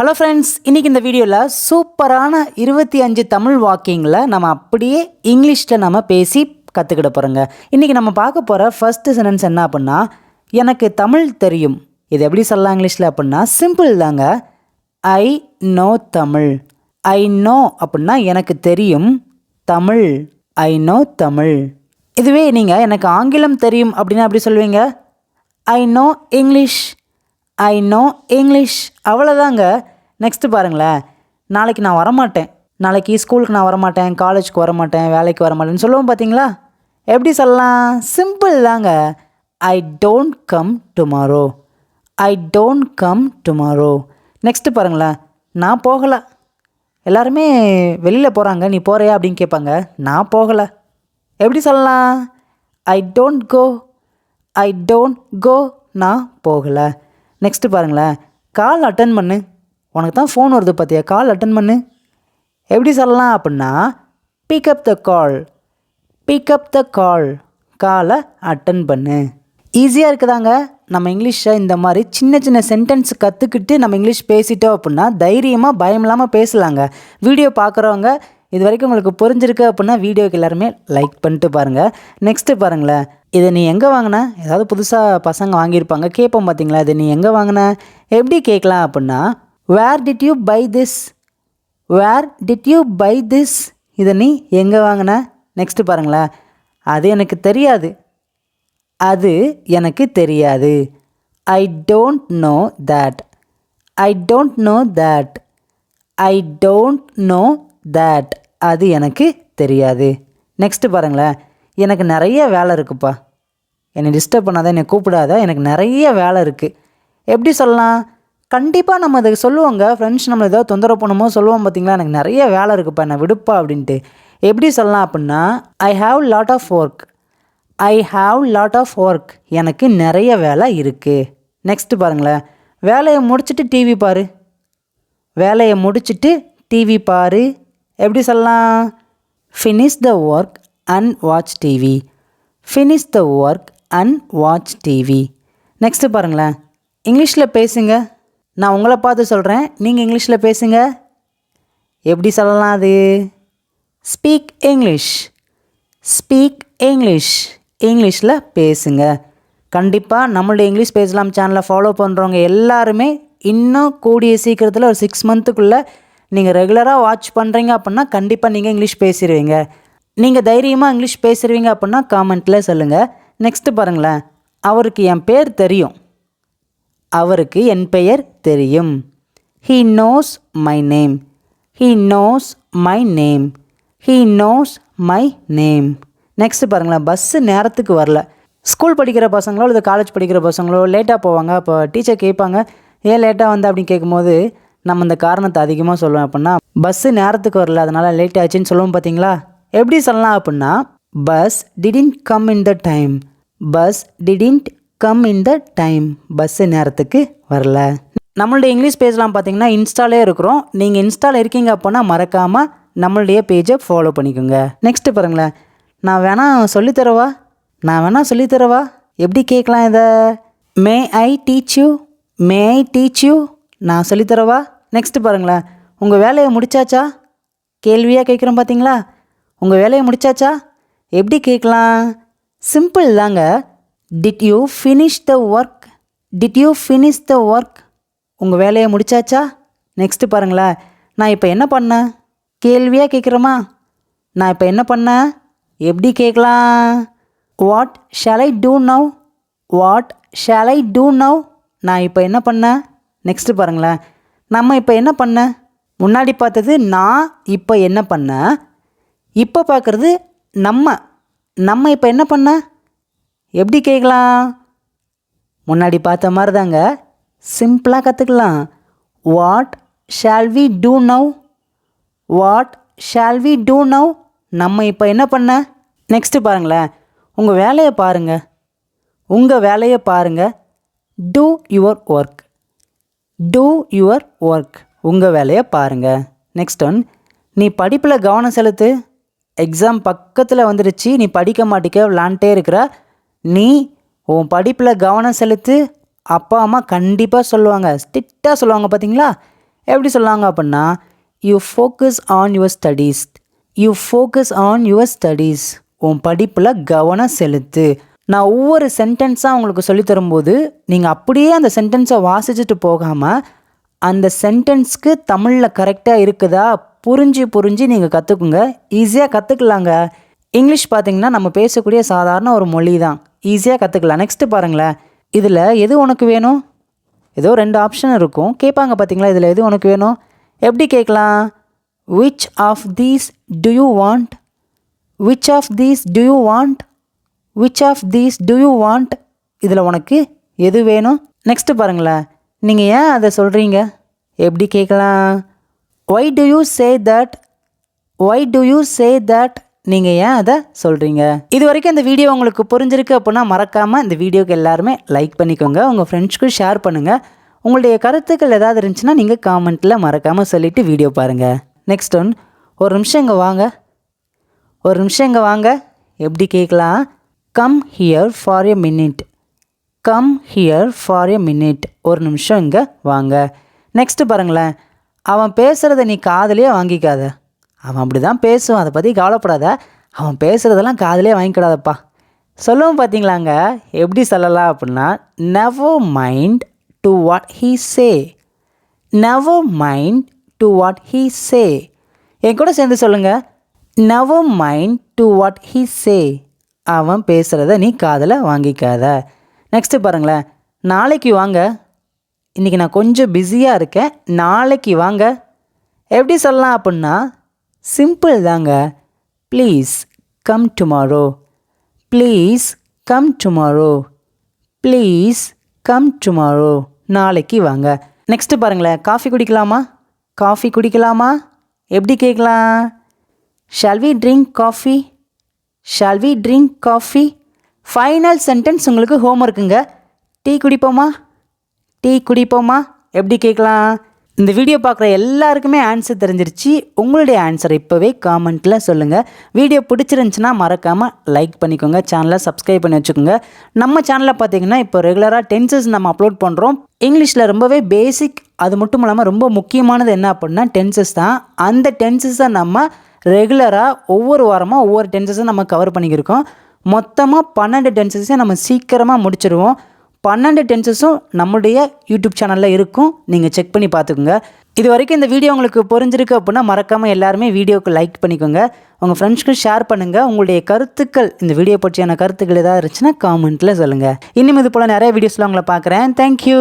Hello friends, இன்றைக்கி இந்த வீடியோவில் சூப்பரான 25 தமிழ் வாக்கியங்களை நம்ம அப்படியே இங்கிலீஷில் நம்ம பேசி கற்றுக்கிட போகிறோங்க. இன்றைக்கி நம்ம பார்க்க போகிற ஃபஸ்ட்டு சென்டென்ஸ் என்ன அப்படின்னா, எனக்கு தமிழ் தெரியும். இது எப்படி சொல்லலாம் இங்கிலீஷில் அப்படின்னா, சிம்பிள் தாங்க. I know Tamil. I know அப்படின்னா எனக்கு தெரியும். Tamil, I know Tamil. இதுவே நீங்கள் எனக்கு ஆங்கிலம் தெரியும் அப்படின்னா எப்படி சொல்வீங்க? I know English. I know English. அவ்வளோதாங்க. நெக்ஸ்ட்டு பாருங்களேன், நாளைக்கு நான் வரமாட்டேன். நாளைக்கு ஸ்கூலுக்கு நான் வரமாட்டேன், காலேஜுக்கு வரமாட்டேன், வேலைக்கு வரமாட்டேன்னு சொல்லுவோம் பார்த்தீங்களா? எப்படி சொல்லலாம்? சிம்பிள் தாங்க. I don't come tomorrow. I don't come tomorrow. Next பாருங்களேன், நான் போகலை. எல்லாருமே வெளியில் போகிறாங்க, நீ போகிறியா அப்படின்னு கேட்பாங்க. நான் போகலை. எப்படி சொல்லலாம்? I don't go. I don't go. நான் போகலை. நெக்ஸ்ட்டு பாருங்களேன், கால் அட்டன் பண்ணு. உனக்கு தான் ஃபோன் வருது பார்த்தியா, கால் அட்டன் பண்ணு. எப்படி சொல்லலாம் அப்படின்னா, பிக்கப் த கால். பிக்கப் த கால். காலை அட்டன் பண்ணு. ஈஸியாக இருக்குதாங்க. நம்ம இங்கிலீஷை இந்த மாதிரி சின்ன சின்ன சென்டென்ஸ் கற்றுக்கிட்டு நம்ம இங்கிலீஷ் பேசிட்டோம் அப்படின்னா தைரியமாக பயம் இல்லாமல் பேசலாங்க. வீடியோ பார்க்குறவங்க இது வரைக்கும் உங்களுக்கு புரிஞ்சிருக்கு அப்படின்னா வீடியோக்கு எல்லாருமே லைக் பண்ணிட்டு பாருங்கள். நெக்ஸ்ட்டு பாருங்களேன், இதை நீ எங்கே வாங்கின? ஏதாவது புதுசாக பசங்க வாங்கியிருப்பாங்க, கேட்போம் பார்த்தீங்களா? இதை நீ எங்கே வாங்கின? எப்படி கேட்கலாம் அப்படின்னா, where did you buy this? Where did you buy this? இதை நீ எங்கே வாங்கின? நெக்ஸ்ட்டு பாருங்களேன், அது எனக்கு தெரியாது. அது எனக்கு தெரியாது. I don't know that. I don't know that. I don't know that. அது எனக்கு தெரியாது. நெக்ஸ்ட்டு பாருங்களேன், எனக்கு நிறைய வேலை இருக்குப்பா. என்னை டிஸ்டர்ப் பண்ணாத, என்னை கூப்பிடாத, எனக்கு நிறைய வேலை இருக்குது. எப்படி சொல்லலாம்? கண்டிப்பாக நம்ம அதை சொல்லுவோங்க. ஃப்ரெண்ட்ஸ் நம்மளை ஏதாவது தொந்தரவு பண்ணுமோ சொல்லுவோம் பார்த்தீங்களா, எனக்கு நிறைய வேலை இருக்குப்பா, என்னை விடுப்பா அப்படின்ட்டு. எப்படி சொல்லலாம் அப்படின்னா, I have lot of work. I have lot of work. எனக்கு நிறைய வேலை இருக்குது. நெக்ஸ்ட்டு பாருங்களேன், வேலையை முடிச்சுட்டு டிவி பாரு. வேலையை முடிச்சுட்டு டிவி பாரு. எப்படி சொல்லலாம்? Finish the work and watch TV. Finish the work and watch TV. Next பாருங்களேன், இங்கிலீஷில் பேசுங்க. நான் உங்களை பார்த்து சொல்கிறேன், நீங்கள் இங்கிலீஷில் பேசுங்க. எப்படி சொல்லலாம் அது? Speak English. Speak English. இங்கிலீஷில் பேசுங்க. கண்டிப்பாக நம்மளுடைய இங்கிலீஷ் பேசலாம் சேனலை ஃபாலோ பண்ணுறவங்க எல்லாருமே இன்னும் கூடிய சீக்கிரத்தில் ஒரு 6 மந்த்துக்குள்ளே நீங்கள் ரெகுலராக வாட்ச் பண்ணுறீங்க அப்படின்னா கண்டிப்பாக நீங்கள் இங்கிலீஷ் பேசிடுவீங்க. நீங்கள் தைரியமாக இங்கிலீஷ் பேசுகிறீங்க அப்படின்னா காமெண்ட்டில் சொல்லுங்கள். நெக்ஸ்ட்டு பாருங்களேன், அவருக்கு என் பேர் தெரியும். அவருக்கு என் பெயர் தெரியும். He knows my name. He knows my name. He knows my name. Next பாருங்களேன், பஸ்ஸு நேரத்துக்கு வரல. ஸ்கூல் படிக்கிற பசங்களோ இல்லை காலேஜ் படிக்கிற பசங்களோ லேட்டாக போவாங்க. அப்போ டீச்சர் கேட்பாங்க, ஏன் லேட்டாக வந்த அப்படின்னு கேட்கும்போது நம்ம இந்த காரணத்தை அதிகமாக சொல்லுவோம். அப்படின்னா, பஸ்ஸு நேரத்துக்கு வரல, அதனால் லேட் ஆச்சுன்னு சொல்லுவோம் பார்த்தீங்களா? எப்படி சொல்லலாம் அப்படின்னா, bus didn't come in the time. Bus didn't come in the time. Bus நேரத்துக்கு வரல. நம்மளுடைய இங்கிலீஷ் பேஜ்லாம் பார்த்தீங்கன்னா இன்ஸ்டாலே இருக்கிறோம். நீங்கள் இன்ஸ்டாவில் இருக்கீங்க அப்படின்னா மறக்காமல் நம்மளுடைய பேஜை ஃபாலோ பண்ணிக்கோங்க. நெக்ஸ்ட்டு பாருங்களேன், நான் வேணால் சொல்லித்தரவா? நான் வேணால் சொல்லித்தரவா? எப்படி கேட்கலாம் இதை? May I teach you. May I teach you. நான் சொல்லித்தரவா? நெக்ஸ்ட்டு பாருங்களேன், உங்கள் வேலையை முடிச்சாச்சா? கேள்வியாக கேட்குறோம் பார்த்தீங்களா? உங்கள் வேலையை முடிச்சாச்சா? எப்படி கேட்கலாம்? சிம்பிள் தாங்க. Did you finish the work? Did you finish the work? உங்கள் வேலையை முடிச்சாச்சா? நெக்ஸ்ட்டு பாருங்களேன், நான் இப்போ என்ன பண்ணேன்? கேள்வியாக கேட்குறோமா? நான் இப்போ என்ன பண்ணேன்? எப்படி கேட்கலாம்? What shall I do now? What shall I do now? நான் இப்போ என்ன பண்ணேன்? நெக்ஸ்ட்டு பாருங்களேன், நம்ம இப்போ என்ன பண்ண? முன்னாடி பார்த்தது நான், இப்போ என்ன பண்ண? இப்போ பார்க்குறது நம்ம. நம்ம இப்போ என்ன பண்ண? எப்படி கேட்கலாம்? முன்னாடி பார்த்த மாதிரி தாங்க, சிம்பிளாக கற்றுக்கலாம். What shall we do now? What shall we do now? நம்ம இப்போ என்ன பண்ண? நெக்ஸ்ட்டு பாருங்களேன், உங்கள் வேலையை பாருங்கள். உங்கள் வேலையை பாருங்கள். Two your work. Two your work. உங்கள் வேலையை பாருங்கள். நெக்ஸ்ட் ஒன், நீ படிப்பில் கவனம் செலுத்து. எக்ஸாம் பக்கத்தில் வந்துடுச்சு, நீ படிக்க மாட்டிக்க, விளாண்டே இருக்கிற. நீ உன் படிப்பில் கவனம் செலுத்து. அப்பா அம்மா கண்டிப்பாக சொல்லுவாங்க, ஸ்ட்ரிக்டாக சொல்லுவாங்க பார்த்தீங்களா? எப்படி சொல்லாங்க அப்படின்னா you focus on your studies. You focus on your studies. உன் படிப்பில் கவனம் செலுத்து. நான் ஒவ்வொரு சென்டென்ஸாக உங்களுக்கு சொல்லித் தரும்போது நீங்கள் அப்படியே அந்த சென்டென்ஸை வாசிச்சுட்டு போகாமல் அந்த சென்டென்ஸ்க்கு தமிழில் கரெக்டாக இருக்குதா புரிஞ்சு நீங்கள் கற்றுக்குங்க. ஈஸியாக கற்றுக்கலாங்க. இங்கிலீஷ் பார்த்திங்கன்னா நம்ம பேசக்கூடிய சாதாரண ஒரு மொழி தான். ஈஸியாக கற்றுக்கலாம். நெக்ஸ்ட்டு பாருங்களேன், இதில் எது உனக்கு வேணும்? ஏதோ 2 ஆப்ஷன் இருக்கும். கேட்பாங்க பார்த்தீங்களா, இதில் எது உனக்கு வேணும்? எப்படி கேட்கலாம்? Which of these do you want? Which of these do you want? Which of these do you want? இதில் உனக்கு எது வேணும்? நெக்ஸ்ட்டு பாருங்களேன், நீங்கள் ஏன் அதை சொல்கிறீங்க? எப்படி கேட்கலாம்? Why do you say that? Why do you say that? நீங்கள் ஏன் அதை சொல்கிறீங்க? இது வரைக்கும் இந்த வீடியோ உங்களுக்கு புரிஞ்சிருக்கு அப்படின்னா மறக்காமல் இந்த வீடியோக்கு எல்லாருமே லைக் பண்ணிக்கோங்க. உங்கள் ஃப்ரெண்ட்ஸ்க்கு ஷேர் பண்ணுங்கள். உங்களுடைய கருத்துக்கள் ஏதாவது இருந்துச்சுன்னா நீங்கள் காமெண்ட்டில் மறக்காமல் சொல்லிவிட்டு வீடியோ பாருங்கள். நெக்ஸ்ட் ஒன், ஒரு நிமிஷம் இங்கே வாங்க. ஒரு நிமிஷம் இங்கே வாங்க. எப்படி கேட்கலாம்? Come here for a minute. Come here for a minute. ஒரு நிமிஷம் இங்கே வாங்க. நெக்ஸ்ட்டு பாருங்களேன், அவன் பேசுகிறத நீ காதுலேயே வாங்கிக்காத. அவன் அப்படி தான் பேசுவான், அதை பற்றி கவலைப்படாத. அவன் பேசுகிறதெல்லாம் காதுலேயே வாங்கிக்கிடாதப்பா. சொல்லுவோம் பார்த்தீங்களாங்க, எப்படி சொல்லலாம் அப்படின்னா never mind to what he say. Never mind to what he say. என் கூட சேர்ந்து சொல்லுங்கள், never mind to what he say. அவன் பேசுகிறத நீ காதில் வாங்கிக்காத. நெக்ஸ்ட்டு பாருங்களேன், நாளைக்கு வாங்க. இன்றைக்கி நான் கொஞ்சம் பிஸியாக இருக்கேன், நாளைக்கு வாங்க. எப்படி சொல்லலாம் அப்படின்னா சிம்பிள் தாங்க. Please come tomorrow. Please come tomorrow. Please come tomorrow. நாளைக்கு வாங்க. நெக்ஸ்ட்டு பாருங்களேன், காஃபி குடிக்கலாமா? காஃபி குடிக்கலாமா? எப்படி கேட்கலாம்? Shall we drink coffee? Shall we drink coffee? Final sentence உங்களுக்கு ஹோம்ஒர்க்குங்க. டீ குடிப்போமா? டீ குடிப்போமா? எப்படி கேட்கலாம்? இந்த வீடியோ பார்க்குற எல்லாருக்குமே ஆன்சர் தெரிஞ்சிருச்சு. உங்களுடைய ஆன்சர் இப்போவே காமெண்ட்டில் சொல்லுங்கள். வீடியோ பிடிச்சிருந்துச்சுன்னா மறக்காமல் லைக் பண்ணிக்கோங்க. சேனலை சப்ஸ்கிரைப் பண்ணி வச்சுக்கோங்க. நம்ம சேனலில் பார்த்தீங்கன்னா இப்போ ரெகுலராக டென்சஸ் நம்ம அப்லோட் பண்ணுறோம். இங்கிலீஷில் ரொம்பவே பேசிக், அது மட்டும் இல்லாமல் ரொம்ப முக்கியமானது என்ன அப்படின்னா டென்சஸ் தான். அந்த டென்சஸை நம்ம ரெகுலராக ஒவ்வொரு வாரமாக ஒவ்வொரு டென்சஸை நம்ம கவர் பண்ணிக்கிருக்கோம். மொத்தமாக 12 டென்சஸை நம்ம சீக்கிரமாக முடிச்சிடுவோம். 12 டென்சஸும் நம்முடைய யூடியூப் சேனலில் இருக்கும். நீங்கள் செக் பண்ணி பார்த்துக்குங்க. இது வரைக்கும் இந்த வீடியோ உங்களுக்கு புரிஞ்சிருக்கு அப்படின்னா மறக்காமல் எல்லாருமே வீடியோவுக்கு லைக் பண்ணிக்கோங்க. உங்கள் ஃப்ரெண்ட்ஸ்க்கு ஷேர் பண்ணுங்கள். உங்களுடைய கருத்துக்கள், இந்த வீடியோ பற்றியான கருத்துக்கள் ஏதாவது இருந்துச்சுன்னா காமெண்ட்டில் சொல்லுங்கள். இன்னும் இது போல் நிறைய வீடியோஸில் உங்களை பார்க்குறேன். தேங்க்யூ.